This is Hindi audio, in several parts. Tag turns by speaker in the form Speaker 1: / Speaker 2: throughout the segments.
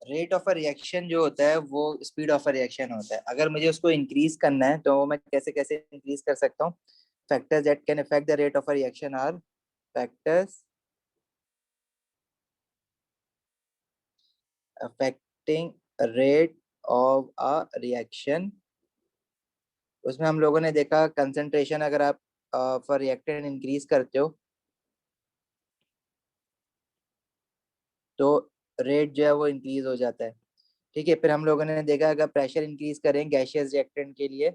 Speaker 1: रेट ऑफ अ रिएक्शन जो होता है वो स्पीड ऑफ अ रिएक्शन होता है। अगर मुझे उसको इंक्रीज करना है तो मैं कैसे कैसे इंक्रीज कर सकता हूँ? Factors that can affect the rate of a reaction are factors affecting rate of a reaction. उसमें हम लोगों ने देखा कंसंट्रेशन, अगर आप फॉर रिएक्टेंट इंक्रीज करते हो तो रेट जो है वो इंक्रीज हो जाता है। ठीक है, फिर हम लोगों ने देखा अगर प्रेशर इंक्रीज करें गैशियस रिएक्टेंट के लिए,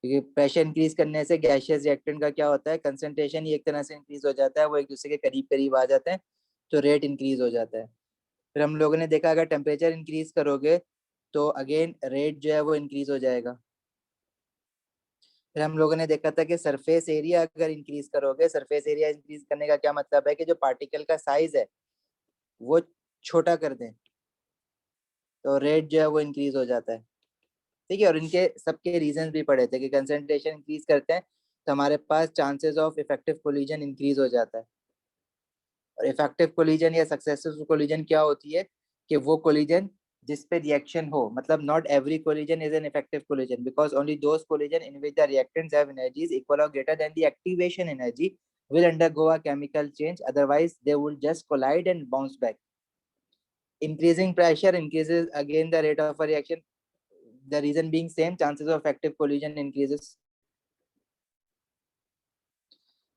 Speaker 1: क्योंकि प्रेशर इंक्रीज करने से गैशियस रिएक्टेंट का क्या होता है, कंसंट्रेशन ही एक तरह से इंक्रीज हो जाता है, वो एक दूसरे के करीब करीब आ जाते हैं, तो रेट इंक्रीज हो जाता है। फिर हम लोगों ने देखा अगर टेम्परेचर इंक्रीज करोगे तो अगेन रेट जो है वो इंक्रीज हो जाएगा। फिर हम लोगों ने देखा था कि सरफेस एरिया अगर इंक्रीज करोगे, सरफेस एरिया इंक्रीज करने का क्या मतलब है कि जो पार्टिकल का साइज है वो छोटा कर दें तो रेट जो है वो इंक्रीज हो जाता है। ठीक है, और इनके सबके रीजन भी पढ़े थे कि कंसंट्रेशन इंक्रीज करते हैं तो हमारे पास chances of effective collision increase हो जाता है। और इफेक्टिव कोलिजन या सक्सेसफुल कोलिजन क्या होती है कि वो कोलिजन जिस पे रिएक्शन हो, मतलब not every collision is an effective collision because only those collision in which the reactants have energies equal और greater than the activation energy will undergo a chemical change, otherwise they will just collide and bounce back. Increasing pressure increases again the rate of a reaction, the reason being same, chances of effective collision increases.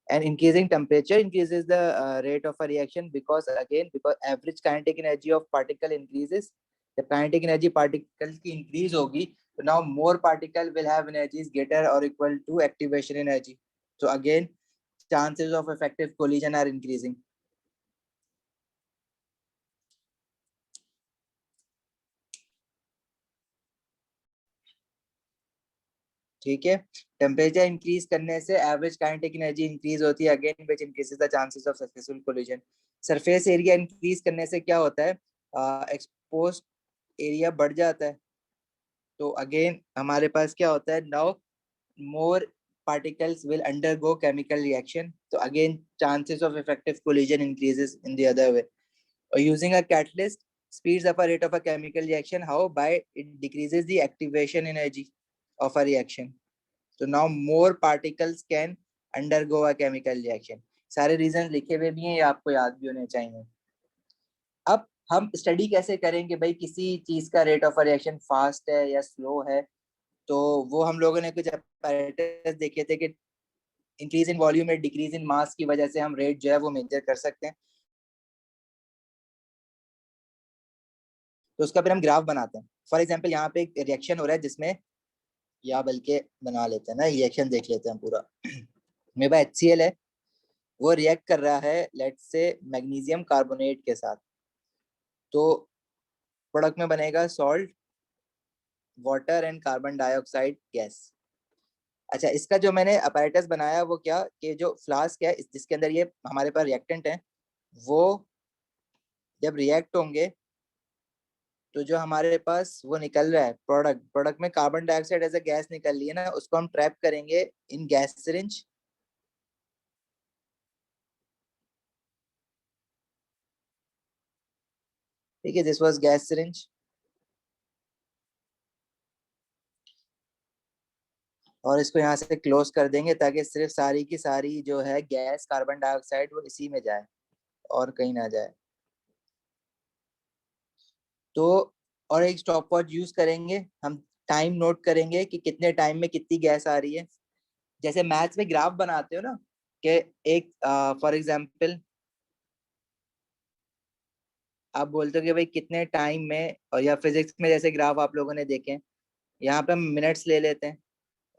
Speaker 1: And increasing temperature increases the rate of a reaction because again because average kinetic energy of particle increases, the kinetic energy particle की increase होगी so now more particle will have energies greater or equal to activation energy, so again chances of effective collision are increasing. ठीक है, टेम्परेचर इंक्रीज करने से एवरेज काइनेटिक एनर्जी इंक्रीज होती है again which increases the chances of successful collision. Surface area increase करने से क्या होता है, एक्सपोज एरिया बढ़ जाता है, तो अगेन हमारे पास क्या होता है, now more particles will undergo chemical reaction, so again chances of effective collision increases in the other way. Or using a catalyst speeds up a rate of a chemical reaction, how? By it decreases the activation energy of a reaction, so now more particles can undergo a chemical reaction. सारे रीजन लिखे हुए भी हैं, ये आपको याद भी होने चाहिए। अब हम स्टडी कैसे करेंगे भाई किसी चीज का रेट ऑफ रिएक्शन फास्ट है या स्लो है, तो वो हम लोगों ने कुछ apparatus देखे थे कि इंक्रीज इन वॉल्यूम में डिक्रीज इन मास की वजह से हम रेट जो है वो मेजर कर सकते हैं। तो उसका फिर हम ग्राफ बनाते हैं। फॉर एग्जाम्पल यहाँ पे एक रिएक्शन हो रहा है जिसमें, या बल्कि बना लेते हैं ना, रिएक्शन देख लेते हैं पूरा। मेरे पास HCl है, वो रिएक्ट कर रहा है लेट्स से मैग्नीशियम कार्बोनेट के साथ, तो प्रोडक्ट में बनेगा salt, water and carbon dioxide gas. अच्छा, इसका जो मैंने अपैरेटस बनाया वो क्या कि जो फ्लास्क है जिसके अंदर ये हमारे पास रिएक्टेंट है, वो जब रिएक्ट होंगे तो जो हमारे पास वो निकल रहा है प्रोडक्ट, प्रोडक्ट में carbon dioxide as a gas निकल रही है ना, उसको हम ट्रैप करेंगे इन गैस सिरिंज। ठीक है, दिस वाज गैस सिरिंज, और इसको यहाँ से क्लोज कर देंगे ताकि सिर्फ सारी की सारी जो है गैस कार्बन डाइऑक्साइड वो इसी में जाए और कहीं ना जाए। तो और एक स्टॉप वॉच यूज करेंगे हम, टाइम नोट करेंगे कि कितने टाइम में कितनी गैस आ रही है। जैसे मैथ्स में ग्राफ बनाते हो ना कि एक फॉर एग्जांपल आप बोलते हो कि भाई कितने टाइम में, और या फिजिक्स में जैसे ग्राफ आप लोगों ने देखे हैं, यहाँ पे हम मिनट्स ले लेते हैं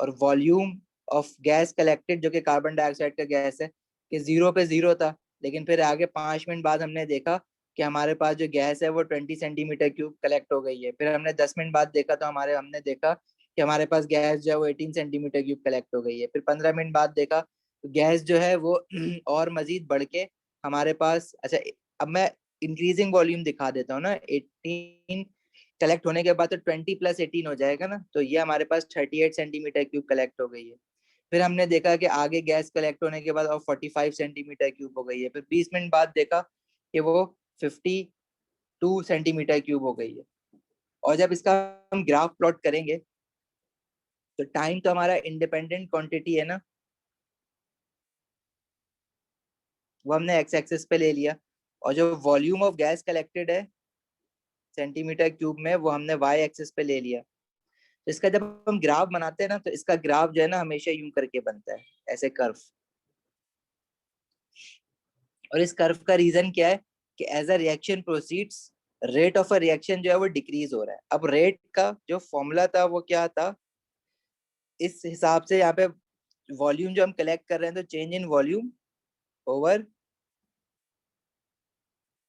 Speaker 1: और वॉल्यूम ऑफ गैस कलेक्टेड जो कि कार्बन डाइऑक्साइड का गैस है कि जीरो पे जीरो था, लेकिन फिर आगे 5 मिनट बाद हमने देखा कि हमारे पास जो गैस है वो 20 सेंटीमीटर क्यूब कलेक्ट हो गई है। फिर हमने 10 मिनट बाद देखा तो हमने देखा कि हमारे पास गैस जो है वो 18 सेंटीमीटर क्यूब कलेक्ट हो गई है। फिर 15 मिनट बाद देखा तो गैस जो है वो और मजीद बढ़ के हमारे पास, अच्छा अब मैं इंक्रीजिंग वॉल्यूम दिखा देता हूँ ना, 18 कलेक्ट होने के बाद तो 20 + 18 हो जाएगा ना, तो ये हमारे पास 38 सेंटीमीटर क्यूब कलेक्ट हो गई है। फिर हमने देखा कि आगे गैस कलेक्ट होने के बाद और 45 सेंटीमीटर क्यूब हो गई है। फिर 20 मिनट बाद देखा कि वो 50 2 सेंटीमीटर क्यूब हो गई है। और जब इसका हम ग्राफ प्लॉट करेंगे तो टाइम तो हमारा इंडिपेंडेंट क्वांटिटी है ना, वो हमने एक्स एक्सिस पे ले लिया, और जो वॉल्यूम ऑफ गैस कलेक्टेड है सेंटीमीटर क्यूब में वो हमने वाई एक्सिस पे ले लिया। तो इसका जब हम ग्राफ बनाते हैं ना तो इसका ग्राफ जो है ना हमेशा यूं करके बनता है, ऐसे कर्व। और इस कर्व का रीजन क्या है कि as a reaction proceeds rate of a reaction जो है वो डिक्रीज हो रहा है। अब रेट का जो फॉर्मूला था वो क्या था, इस हिसाब से यहाँ पे वॉल्यूम जो हम कलेक्ट कर रहे हैं तो change in volume over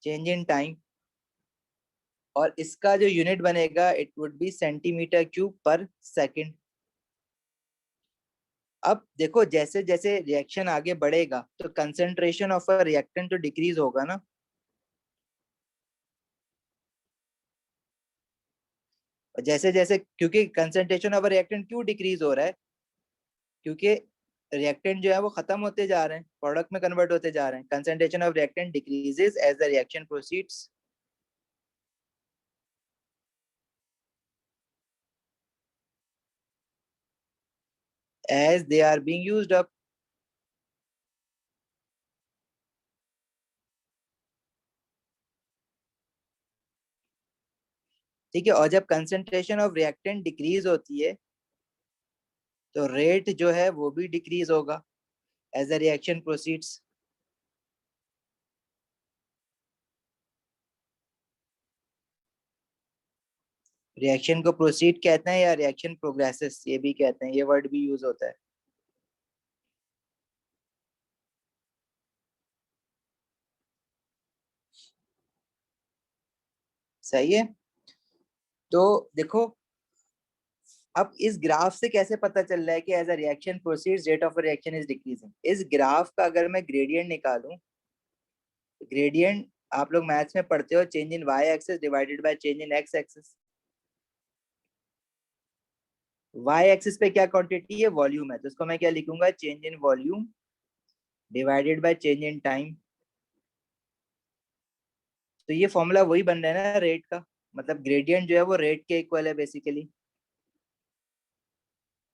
Speaker 1: change in time, और इसका जो यूनिट बनेगा it would be centimetre cube पर सेकंड। अब देखो जैसे जैसे रिएक्शन आगे बढ़ेगा तो कंसंट्रेशन ऑफ अ रिएक्टेंट तो डिक्रीज होगा ना। और जैसे जैसे क्योंकि कंसंट्रेशन ऑफ अ रिएक्टेंट क्यों डिक्रीज हो रहा है, क्योंकि रिएक्टेंट जो है वो खत्म होते जा रहे हैं, प्रोडक्ट में कन्वर्ट होते जा रहे हैं। Concentration of reactant decreases as the reaction proceeds as they are being used up। ठीक है, और जब कंसंट्रेशन ऑफ रिएक्टेंट डिक्रीज होती है तो रेट जो है वो भी डिक्रीज होगा as the reaction proceeds. Reaction को प्रोसीड कहते हैं या रिएक्शन प्रोग्रेसेस ये भी कहते हैं, ये वर्ड भी यूज होता है। सही है। तो देखो अब इस ग्राफ से कैसे पता चल रहा है कि as a reaction proceeds rate of reaction is decreasing. इस ग्राफ का अगर मैं ग्रेडियंट निकालूं, ग्रेडियंट आप लोग मैथ्स में पढ़ते हो, change in Y axis divided by change in X axis. Y axis पे क्या क्वांटिटी है, वॉल्यूम है, तो इसको मैं क्या लिखूंगा, change in volume divided by change in time. तो ये फॉर्मूला वही बन रहा है ना रेट का, मतलब ग्रेडियंट जो है वो रेट के इक्वल है basically,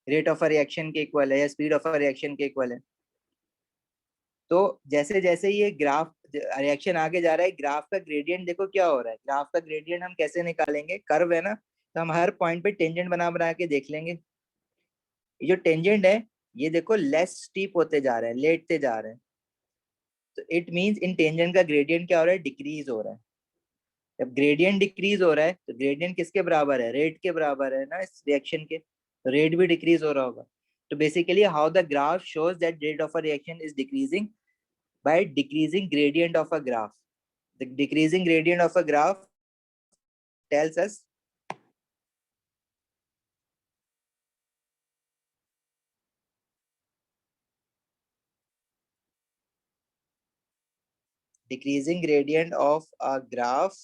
Speaker 1: rate of a reaction के इक्वल है या स्पीड ऑफ अ रिएक्शन के इक्वल है। तो जैसे जैसे ये ग्राफ रिएक्शन आगे जा रहा है, ग्राफ का ग्रेडियंट देखो क्या हो रहा है। ग्राफ का ग्रेडियंट हम कैसे निकालेंगे, कर्व है ना, तो हम हर पॉइंट पे टेंजेंट बना बना के देख लेंगे। ये जो टेंजेंट है ये देखो लेस स्टीप होते जा रहे हैं, लेटते जा रहे हैं, तो इट मींस इन टेंजेंट का ग्रेडियंट क्या हो रहा है, डिक्रीज हो रहा है। जब ग्रेडियंट डिक्रीज हो रहा है तो ग्रेडियंट किसके बराबर है, रेट के बराबर है ना इस रिएक्शन के, तो रेट भी डिक्रीज हो रहा होगा। तो basically how the graph shows that rate of a reaction is decreasing by decreasing gradient of a graph। The decreasing gradient of a graph tells us decreasing gradient of a graph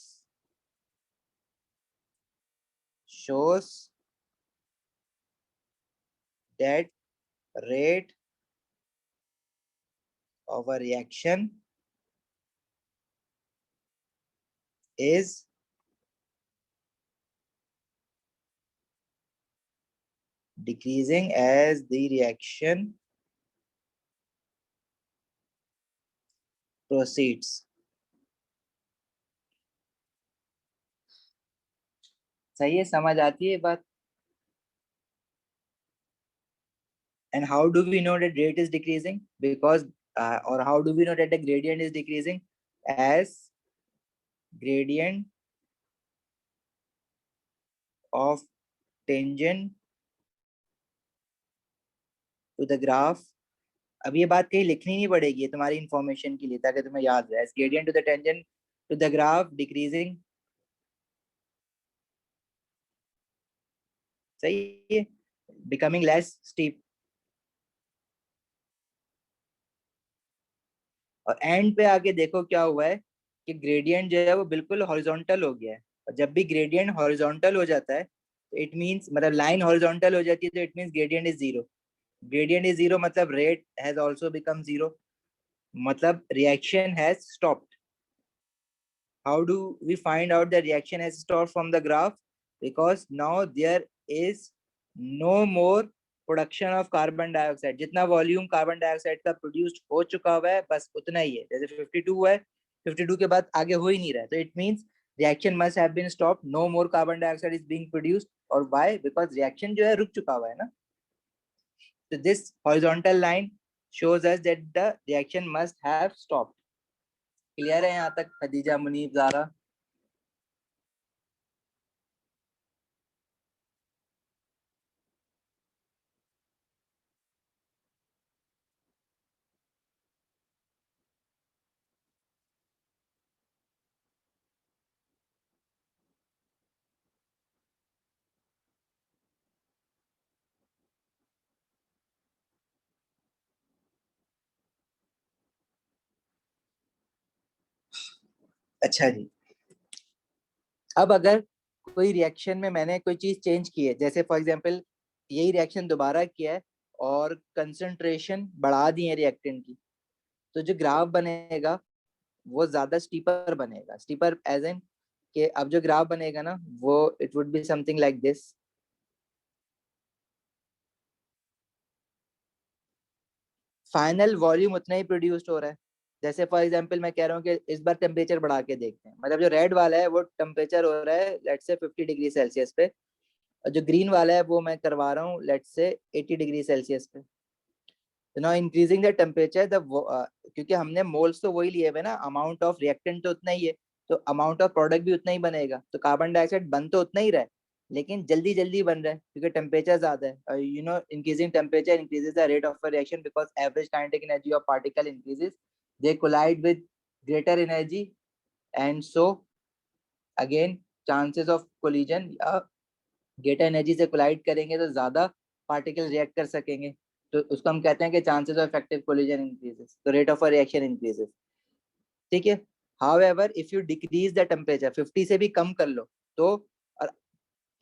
Speaker 1: shows that rate of a reaction is decreasing as the reaction proceeds। सही है, समझ आती है बात। And how do we know that rate is decreasing, because or how do we know that the gradient is decreasing, as gradient of tangent to the graph। अब ये बात कहीं लिखनी नहीं पड़ेगी, ये तुम्हारी इंफॉर्मेशन के लिए ताकि तुम्हें याद रहे, gradient to the tangent to the graph decreasing. सही है, बिकमिंग लेस स्टीप। और एंड पे आके देखो क्या हुआ है कि ग्रेडियंट जो है वो बिल्कुल हॉरिजॉन्टल हो गया है। और जब भी ग्रेडियंट हॉरिजॉन्टल हो जाता है तो इट मींस, मतलब लाइन हॉरिजॉन्टल हो जाती है तो it means gradient is zero. Gradient is zero मतलब rate has also become zero, मतलब reaction has stopped. How do we find out the reaction has stopped from the graph? Because now there is no more production of carbon dioxide. जितना वॉल्यूम कार्बन डाइऑक्साइड का प्रोड्यूस्ड हो चुका हुआ है बस उतना ही है. जैसे 52 है, 52 के बाद आगे हो ही नहीं रहा है. तो it means reaction must have been stopped. No more carbon dioxide is being produced. और व्हाई? बिकॉज रिएक्शन जो है रुक चुका हुआ है ना. तो this horizontal line shows us that the reaction must have stopped. Clear है यहाँ तक खदीजा, मुनीब, ज़ारा? अच्छा जी. अब अगर कोई रिएक्शन में मैंने कोई चीज चेंज की है, जैसे फॉर एग्जांपल यही रिएक्शन दोबारा किया है और कंसंट्रेशन बढ़ा दी है रिएक्टेंट की, तो जो ग्राफ बनेगा वो ज्यादा स्टीपर बनेगा. स्टीपर एज एन कि अब जो ग्राफ बनेगा ना वो it would be something like this. Final volume उतना ही प्रोड्यूस्ड हो रहा है. जैसे फॉर एग्जांपल मैं कह रहा हूँ कि इस बार टेम्परेचर बढ़ा के देखते हैं. मतलब जो रेड वाला है वो टेम्परेचर हो रहा है लेट्स से 50 डिग्री सेल्सियस पे, और जो ग्रीन वाला है वो मैं करवा रहा हूँ लेट्स से 80 डिग्री सेल्सियस पे. तो now increasing the temperature the, क्योंकि हमने मोल्स तो वही लिए हुए ना, अमाउंट ऑफ रिएक्टेंट तो उतना ही है, तो अमाउंट ऑफ प्रोडक्ट भी उतना ही बनेगा. तो कार्बन डाइऑक्साइड बन तो उतना ही रहा है लेकिन जल्दी जल्दी बन रहा है क्योंकि टेम्परेचर ज्यादा है. You know, increasing temperature increases the rate of a reaction because average kinetic energy of particle increases. They collide with greater energy and so again chances of collision, या ग्रेटर एनर्जी से कोलाइड करेंगे तो ज्यादा पार्टिकल रिएक्ट कर सकेंगे. तो उसको हम कहते हैं कि chances of effective collision increases, तो रेट ऑफ रिएक्शन इंक्रीजेस. ठीक है. However if you decrease the temperature, 50 से भी कम कर लो, तो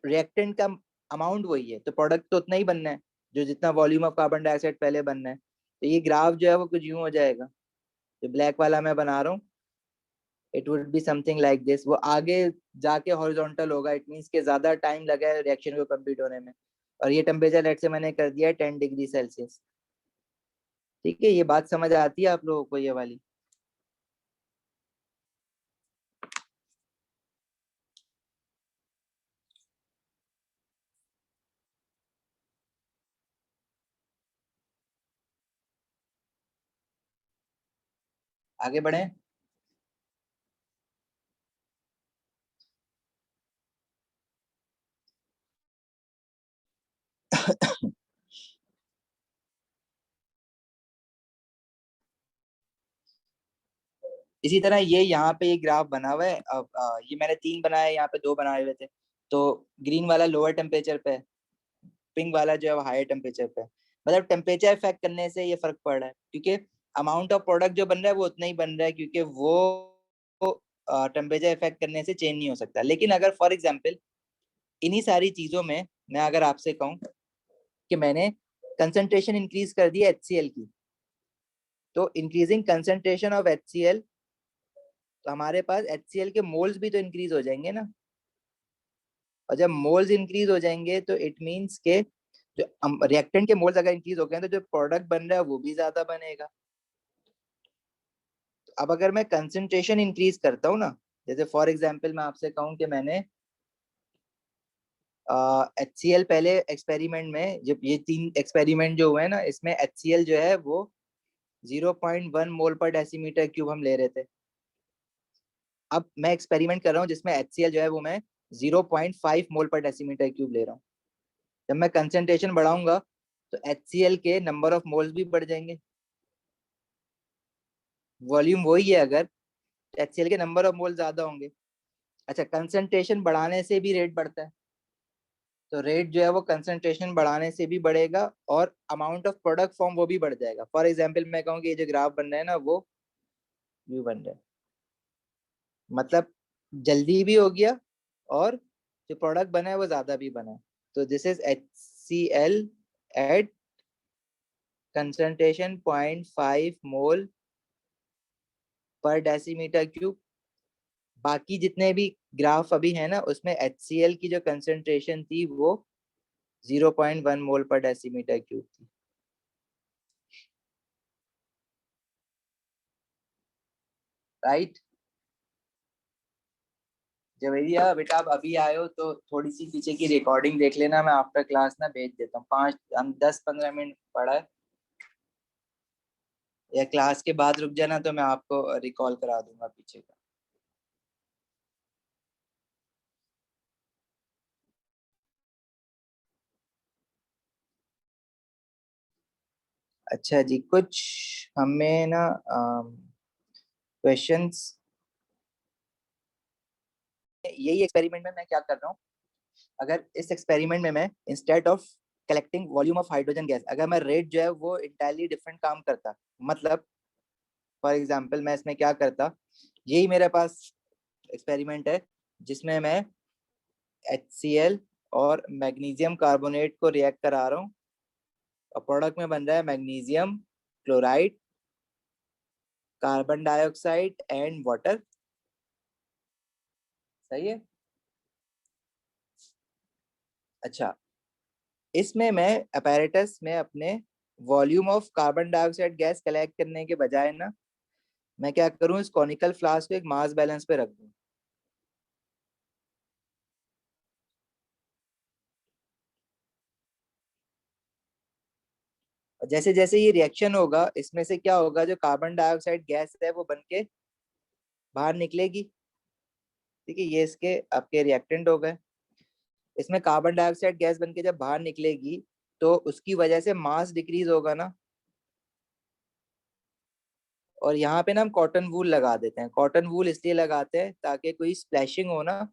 Speaker 1: रिएक्टेंट का अमाउंट वही है तो प्रोडक्ट तो उतना ही बनना है जो जितना वॉल्यूम ऑफ कार्बन डाइऑक्साइड पहले बनना है. तो ये ग्राफ जो है वो कुछ यूं हो जाएगा. जो ब्लैक वाला मैं बना रहा हूँ it would be something like this. वो आगे जाके हॉरिजॉन्टल होगा. इट मींस के ज्यादा टाइम लगा है रिएक्शन को कंप्लीट होने में. और ये टेम्परेचर लेट से मैंने कर दिया है 10 डिग्री सेल्सियस. ठीक है. ये बात समझ आती है आप लोगों को ये वाली? आगे बढ़े. इसी तरह ये यहाँ पे ये ग्राफ बना हुआ है. अब ये मैंने 3 बनाए, यहाँ पे 2 बनाए हुए थे. तो ग्रीन वाला लोअर टेम्परेचर पे है, पिंक वाला जो है वो हायर टेम्परेचर पे है. मतलब टेम्परेचर इफेक्ट करने से ये फर्क पड़ रहा है क्योंकि अमाउंट ऑफ प्रोडक्ट जो बन रहा है वो उतना ही बन रहा है क्योंकि वो टेम्परेचर इफेक्ट करने से चेंज नहीं हो सकता. लेकिन अगर फॉर एग्जाम्पल इन्हीं सारी चीजों में मैं अगर आपसे कहूँ कि मैंने कंसंट्रेशन इंक्रीज कर दी HCl की, तो इंक्रीजिंग कंसंट्रेशन ऑफ HCl, तो हमारे पास HCl के मोल्स भी तो इंक्रीज हो जाएंगे ना. और जब मोल्स इंक्रीज हो जाएंगे तो इट मींस के जो रिएक्टेंट के मोल्स अगर इंक्रीज हो गए तो जो प्रोडक्ट बन रहा है वो भी ज्यादा बनेगा. अब अगर मैं कंसंट्रेशन इंक्रीज करता हूँ ना, जैसे फॉर एग्जांपल मैं आपसे कहूँ कि मैंने HCl पहले एक्सपेरिमेंट में, जब ये 3 एक्सपेरिमेंट जो हुए हैं ना इसमें HCl जो है वो 0.1 मोल पर डेसीमीटर क्यूब हम ले रहे थे. अब मैं एक्सपेरिमेंट कर रहा हूँ जिसमें HCl जो है वो मैं 0.5 मोल पर डेसीमीटर क्यूब ले रहा हूँ. जब मैं कंसंट्रेशन बढ़ाऊंगा तो HCl के नंबर ऑफ मोल्स भी बढ़ जाएंगे. वॉल्यूम वही है अगर, HCl के नंबर ऑफ मोल ज्यादा होंगे. अच्छा, कंसंट्रेशन बढ़ाने से भी रेट बढ़ता है. तो रेट जो है वो कंसंट्रेशन बढ़ाने से भी बढ़ेगा और अमाउंट ऑफ प्रोडक्ट फॉर्म वो भी बढ़ जाएगा. फॉर एग्जांपल मैं कहूँ कि ये जो ग्राफ बन रहा है ना वो व्यू बन रहा है, मतलब जल्दी भी हो गया और जो प्रोडक्ट बना है वो ज्यादा भी बना है. तो this is HCl at concentration 0.5 mole per decimetre cube. बाकी जितने भी ग्राफ अभी है ना, उसमें HCl की जो कंसेंट्रेशन थी वो 0.1 मोल पर डेसीमीटर क्यूब थी। राइट। जवेरिया बेटा, आप अभी आए हो तो थोड़ी सी पीछे की रिकॉर्डिंग देख लेना, मैं आफ्टर क्लास ना भेज देता हूँ। 10-15 मिनट पढ़ा है, या क्लास के बाद रुक जाना तो मैं आपको रिकॉल करा दूंगा पीछे का। अच्छा जी, कुछ हमें ना क्वेश्चंस, यही एक्सपेरिमेंट में मैं क्या कर रहा हूँ, अगर इस एक्सपेरिमेंट में मैं instead of collecting volume of hydrogen gas, अगर मैं रेट जो है वो इंटायरली डिफरेंट काम करता, मतलब फॉर एग्जांपल मैं इसमें क्या करता, यही मेरे पास एक्सपेरिमेंट है जिसमें मैं HCl और मैग्नीशियम कार्बोनेट को रिएक्ट करा रहा हूँ, और प्रोडक्ट में बन रहा है magnesium chloride, carbon dioxide and water. सही है। अच्छा, इसमें मैं अपैरेटस में अपने volume of carbon dioxide gas collect करने के बजाय ना, मैं क्या करूं, इस कॉनिकल फ्लास्क को एक मास बैलेंस पे रख दूं। और जैसे जैसे ये रिएक्शन होगा, इसमें से क्या होगा, जो कार्बन डाइऑक्साइड गैस है वो बन के बाहर निकलेगी। ठीक है, ये इसके आपके रिएक्टेंट हो गए। इसमें कार्बन डाइऑक्साइड गैस बन के जब बाहर निकलेगी तो उसकी वजह से मास डिक्रीज होगा ना। और यहाँ पे ना हम कॉटन वूल लगा देते हैं। कॉटन वूल इसलिए लगाते हैं ताकि कोई स्प्लैशिंग हो ना,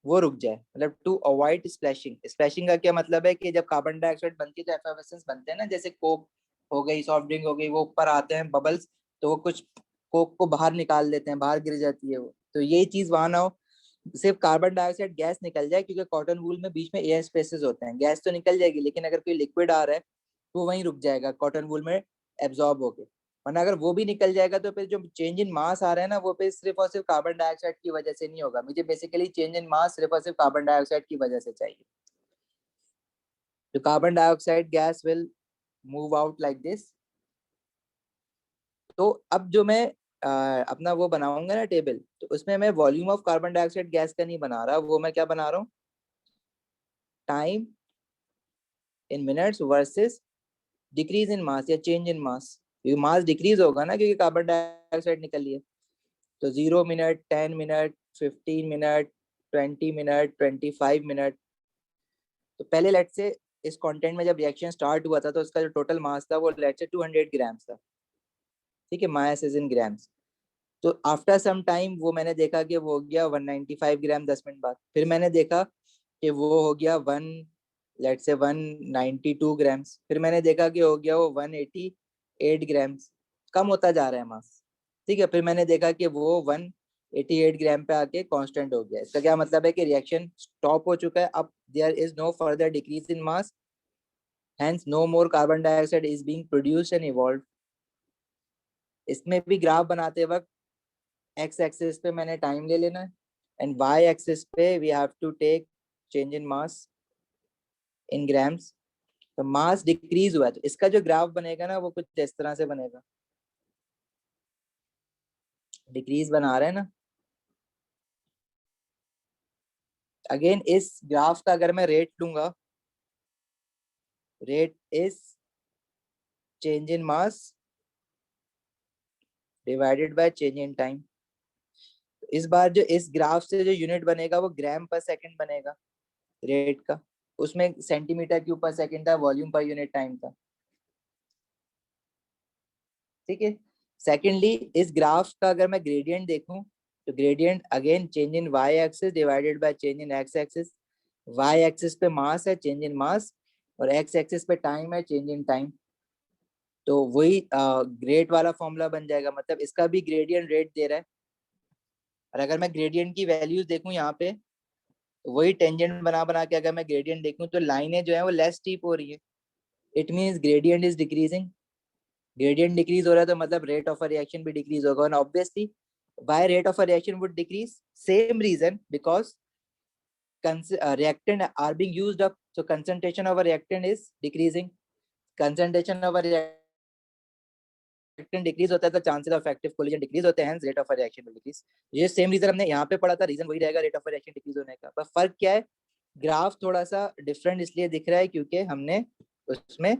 Speaker 1: वो रुक जाए, मतलब टू अवॉइड स्प्लैशिंग। स्प्लैशिंग का क्या मतलब है कि जब कार्बन डाइऑक्साइड बनती है तो एफर्वेसेंस बनते हैं ना, जैसे कोक हो गई, सॉफ्ट ड्रिंक हो गई, वो ऊपर आते हैं बबल्स, तो वो कुछ कोक को बाहर निकाल देते हैं, बाहर गिर जाती है वो, तो ये चीज वहां ना हो, सिर्फ कार्बन डाइऑक्साइड गैस निकल जाए, क्योंकि कॉटन वूल में बीच में एयर स्पेसेस होते हैं, गैस तो निकल जाएगी लेकिन अगर कोई लिक्विड आ रहा है तो वहीं रुक जाएगा कॉटन वूल में एब्जॉर्ब होके। वरना अगर वो भी निकल जाएगा तो फिर जो चेंज इन मास आ रहा है ना, वो फिर सिर्फ और सिर्फ कार्बन डाइऑक्साइड की वजह से नहीं होगा। मुझे बेसिकली चेंज इन मास सिर्फ और सिर्फ कार्बन डाइऑक्साइड की वजह से चाहिए। तो carbon dioxide gas will move out like this. तो अब जो मैं अपना वो बनाऊंगा ना टेबल, तो उसमें मैं volume of carbon dioxide gas का नहीं बना रहा, वो मैं क्या बना रहा हूँ, time in minutes versus decrease in mass या चेंज इन मास। क्योंकि मास डिक्रीज होगा ना, क्योंकि कार्बन डाइऑक्साइड निकल लिया। तो 0 minute, 10 minute, 15 minute, 20 minute, 25 minute. तो पहले लेट से इस कंटेंट में जब रिएक्शन स्टार्ट हुआ था तो उसका जो टोटल मास था वो लेट से 200 ग्राम्स था। ठीक है, मास इज इन ग्राम्स। तो आफ्टर सम टाइम वो मैंने देखा कि वो हो गया 195 ग्राम 10 मिनट बाद। फिर मैंने देखा कि वो हो गया 192 ग्राम्स। फिर मैंने देखा कि हो गया वो 188 ग्राम्स। कम होता जा रहा है मास। ठीक है, फिर मैंने देखा कि वो 188 ग्राम पे आके कांस्टेंट हो गया। इसका क्या मतलब है कि रिएक्शन स्टॉप हो चुका है, अब there is no further decrease in mass, hence no more carbon dioxide is being produced and evolved। इसमें भी ग्राफ बनाते वक्त एक्स एक्सिस पे मैंने टाइम ले लेना है, एंड वाई एक्सिस पे we have to take change in mass in grams. तो मास डिक्रीज हुआ है, तो इसका जो ग्राफ बनेगा ना वो कुछ इस तरह से बनेगा। डिक्रीज बना रहे हैं ना। अगेन इस ग्राफ का अगर मैं रेट लूंगा, rate is change in mass divided by change in time. इस बार जो इस ग्राफ से जो यूनिट बनेगा वो ग्राम पर सेकंड बनेगा रेट का। उसमें सेंटीमीटर क्यूब पर सेकंड था, वॉल्यूम पर यूनिट टाइम था। ठीक है। सेकेंडली, इस ग्राफ का अगर मैं ग्रेडियंट देखूं, तो gradient again change in Y axis divided by change in X axis. Y axis पे मास है, चेंज इन मास, और एक्स एक्सिस पे टाइम है, चेंज इन टाइम। तो वही ग्रेड वाला फॉर्मूला बन जाएगा, मतलब इसका भी ग्रेडियंट रेट दे रहा है। और अगर मैं ग्रेडियंट की वैल्यूज देखूं यहाँ पे, तो वही टेंजेंट बना बना के अगर मैं ग्रेडियंट देखूं तो लाइनें जो है वो लेस स्टीप हो रही है। It means gradient is decreasing. Gradient decrease हो रहा है तो मतलब रेट ऑफ रिएक्शन भी डिक्रीज होगा, और obviously Why rate of a reaction would decrease? Same reason, because reactant are being used up, so concentration of a reactant is decreasing. Concentration of a reactant decrease होता है तो chances of active collision decrease होते हैं, hence rate of reaction will decrease. ये सेम रीजन हमने यहाँ पे पढ़ा था, रीजन वही रहेगा रेट ऑफ रिएक्शन डिक्रीज होने का, पर फर्क क्या है, ग्राफ थोड़ा सा डिफरेंट इसलिए दिख रहा है क्योंकि हमने उसमें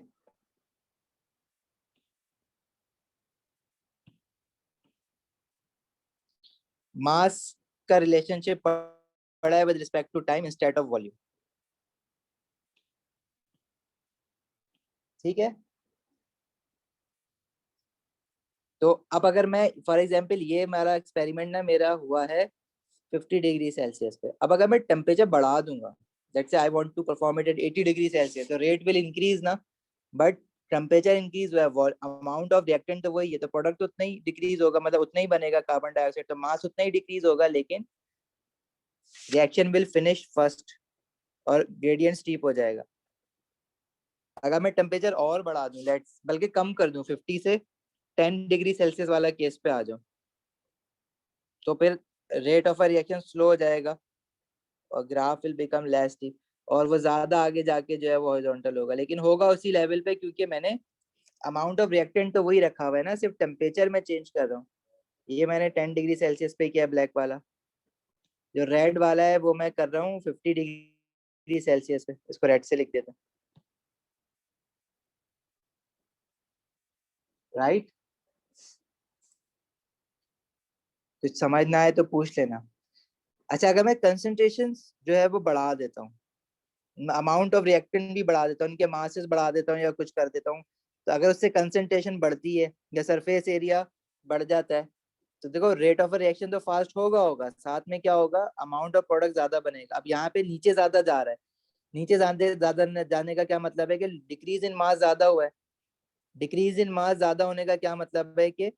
Speaker 1: मास का रिलेशनशिप पढ़ा है with respect to time instead of volume. ठीक है, तो अब अगर मैं फॉर एग्जांपल ये मेरा एक्सपेरिमेंट ना मेरा हुआ है 50 डिग्री सेल्सियस पे, अब अगर मैं टेम्परेचर बढ़ा दूंगा, let's say I want to perform it at 80 degree Celsius, तो रेट विल इंक्रीज ना, बट टेम्परेचर इंक्रीज हुआ, अमाउंट ऑफ रिएक्टेंट तो वही है, तो प्रोडक्ट उतना ही डिक्रीज होगा, मतलब उतना ही बनेगा कार्बन डाइऑक्साइड, तो मास उतना ही डिक्रीज होगा, लेकिन रिएक्शन विल फिनिश फर्स्ट और ग्रेडियंट स्टीप हो जाएगा। अगर मैं टेम्परेचर और बढ़ा दूं, लेट्स बल्कि कम कर दूं, 50 से 10 डिग्री सेल्सियस वाला केस पे आ जाऊं, तो फिर रेट ऑफ रिएक्शन स्लो हो जाएगा और graph will become less steep, और वो ज्यादा आगे जाके जो है वो हॉरिजॉन्टल होगा, लेकिन होगा उसी लेवल पे क्योंकि मैंने अमाउंट ऑफ रिएक्टेंट तो वही रखा हुआ है ना, सिर्फ टेम्परेचर में चेंज कर रहा हूँ। ये मैंने 10 डिग्री सेल्सियस पे किया ब्लैक वाला, जो रेड वाला है वो मैं कर रहा हूँ 50 डिग्री सेल्सियस पे, इसको रेड से लिख देता हूँ, राइट। कुछ समझ ना आए तो पूछ लेना। अच्छा, अगर मैं कंसंट्रेशन जो है वो बढ़ा देता हूँ, अमाउंट ऑफ रिएक्टेंट भी बढ़ा देता हूँ, उनके मासेस बढ़ा देता हूँ या कुछ कर देता हूँ, तो अगर उससे कंसंट्रेशन बढ़ती है या सरफेस एरिया बढ़ जाता है, तो देखो रेट ऑफ रिएक्शन तो फास्ट होगा होगा, साथ में क्या होगा, अमाउंट ऑफ प्रोडक्ट ज्यादा बनेगा। अब यहाँ पे नीचे ज्यादा जा रहा है, नीचे ज्यादा जाने का क्या मतलब है कि डिक्रीज इन मास ज्यादा हुआ है, डिक्रीज इन मास ज्यादा होने का क्या मतलब है कि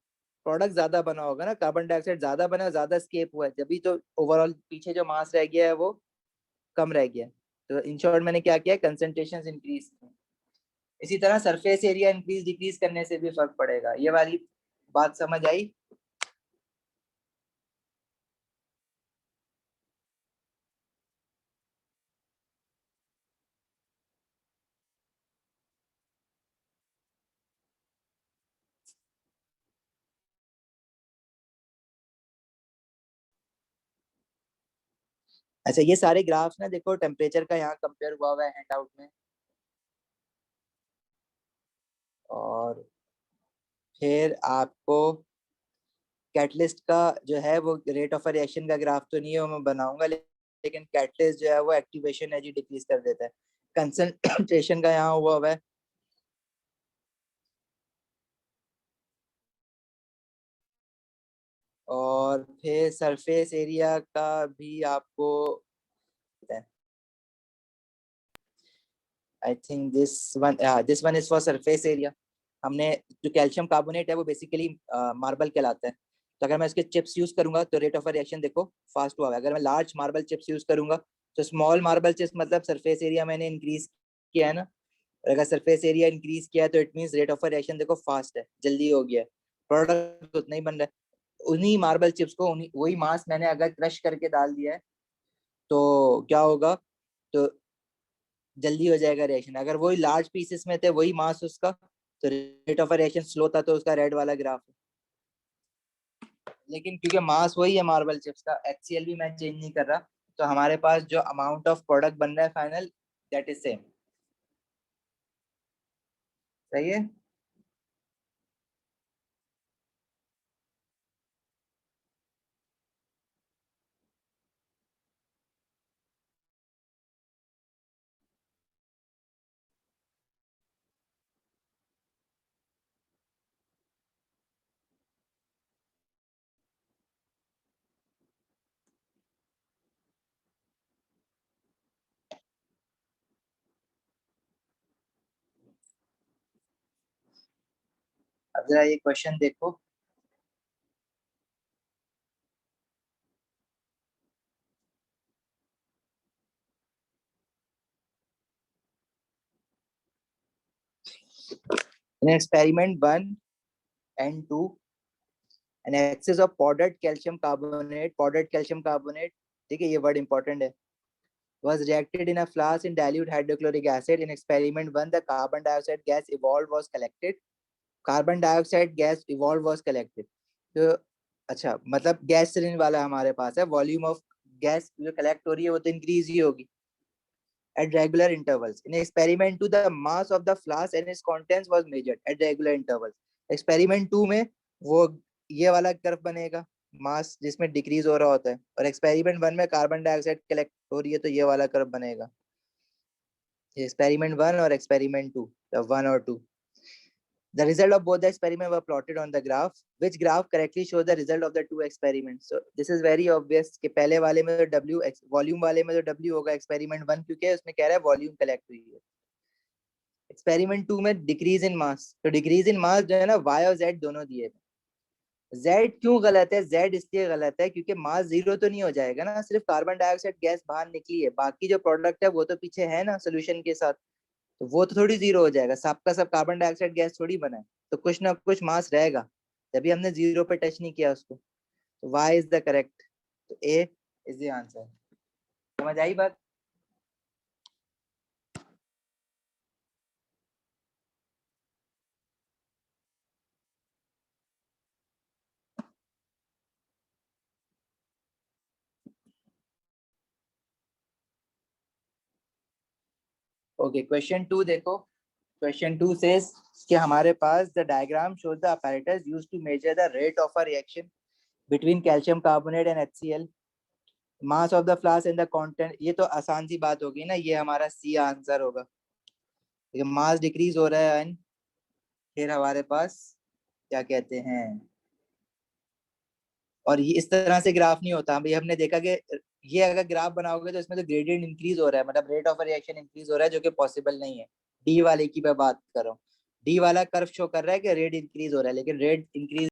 Speaker 1: प्रोडक्ट ज्यादा बना होगा ना, कार्बन डाइऑक्साइड ज्यादा बना, ज्यादा स्केप हुआ है, जब तो ओवरऑल पीछे जो मास रह गया है वो कम रह गया। तो इन शॉर्ट मैंने क्या किया, कंसंट्रेशन इंक्रीज। इसी तरह सरफेस एरिया इंक्रीज डिक्रीज करने से भी फर्क पड़ेगा, ये वाली बात समझ आई। अच्छा, ये सारे ग्राफ्स ना देखो टेम्परेचर का यहाँ कंपेयर हुआ हुआ है हैंडआउट में, और फिर आपको कैटलिस्ट का जो है वो रेट ऑफ रिएक्शन का ग्राफ तो नहीं है वो मैं बनाऊंगा, लेकिन कैटलिस्ट जो है वो एक्टिवेशन एनर्जी डिक्रीज कर देता है, कंसंट्रेशन का यहाँ हुआ हुआ है। और फिर सरफेस एरिया का भी आपको, I think this one is for surface area. हमने जो कैल्शियम कार्बोनेट है वो बेसिकली मार्बल कहलाता है, तो अगर मैं इसके चिप्स यूज करूंगा तो रेट ऑफ रिएक्शन देखो फास्ट हुआ है। अगर मैं लार्ज मार्बल चिप्स यूज करूंगा तो स्मॉल मार्बल चिप्स मतलब सरफेस एरिया मैंने इंक्रीज किया है ना, और अगर सरफेस एरिया इंक्रीज किया है तो it means rate of reaction देखो फास्ट है, जल्दी हो गया है, प्रोडक्ट उतना ही बन रहा है। उन्हीं मार्बल चिप्स को वही मास मैंने अगर क्रश करके डाल दिया है तो क्या होगा, तो जल्दी हो जाएगा रिएक्शन। अगर वही लार्ज पीसेस में थे वही मास उसका, तो रेट ऑफ रिएक्शन स्लो था, तो उसका रेड वाला ग्राफ है। लेकिन क्योंकि मास वही है मार्बल चिप्स का, एचसीएल भी मैं चेंज नहीं कर रहा, तो हमारे पास जो अमाउंट ऑफ प्रोडक्ट बन रहा है फाइनल, दैट इज सेम। सही है। अब जरा ये क्वेश्चन देखो, in experiment 1 and 2 an excess of powdered calcium carbonate, ठीक है, ये वर्ड इंपॉर्टेंट है, was reacted in a flask in dilute hydrochloric acid. In experiment 1, the carbon dioxide gas evolved was collected. तो अच्छा, मतलब गैस सिलेंडर वाला हमारे पास है, वॉल्यूम ऑफ गैस जो कलेक्ट हो रही है वो तो इंक्रीज ही होगी at regular intervals. In experiment 2, the mass of the flask and its contents was measured at regular intervals. Experiment 2 में वो ये वाला कर्व बनेगा, मास जिसमें डिक्रीज हो रहा होता है, और एक्सपेरिमेंट 1 में कार्बन डाइऑक्साइड कलेक्ट हो रही है तो ये वाला कर्व बनेगा। एक्सपेरिमेंट 1 और एक्सपेरिमेंट 2, 1 और 2, the result of both the experiment were plotted on the graph, which graph correctly shows the result of the two experiments. So this is very obvious कि पहले वाले में तो W, वॉल्यूम वाले में तो W होगा एक्सपेरिमेंट 1, क्योंकि उसमें कह रहा है वॉल्यूम कलेक्ट हुई है। एक्सपेरिमेंट 2 में डिक्रीज इन मास, तो डिक्रीज इन मास जो है ना, Y और Z दोनों दिए हैं। Z क्यों गलत है? Z इसलिए गलत है क्योंकि मास जीरो तो नहीं हो जाएगा ना, सिर्फ कार्बन डाइऑक्साइड गैस बाहर निकली है, बाकी जो प्रोडक्ट है वो तो पीछे है ना सोल्यूशन के साथ, तो वो तो थोड़ी जीरो हो जाएगा, सब का सब कार्बन डाइऑक्साइड गैस थोड़ी बना है, तो कुछ ना कुछ मास रहेगा, तभी हमने जीरो पे टच नहीं किया उसको, तो वाई इज द करेक्ट, तो ए इज द आंसर। समझ आई बात? ओके, क्वेश्चन 2 देखो। क्वेश्चन 2 सेज कि हमारे पास the diagram shows the apparatus used to measure the rate of a reaction between calcium carbonate and HCl, mass of the flask and the content. ये तो आसान सी बात होगी ना, ये हमारा सी आंसर होगा, मास डिक्रीज हो रहा है एंड फिर हमारे पास क्या कहते हैं, और ये इस तरह से ग्राफ नहीं होता भाई, हमने देखा कि ये अगर ग्राफ बनाओगे तो इसमें तो ग्रेडियंट इंक्रीज हो रहा है, मतलब रेट ऑफ रिएक्शन इंक्रीज हो रहा है, जो कि पॉसिबल नहीं है। डी वाले की मैं बात कर रहा हूँ, डी वाला कर्व शो कर रहा है कि रेट इंक्रीज हो रहा है, लेकिन रेट इंक्रीज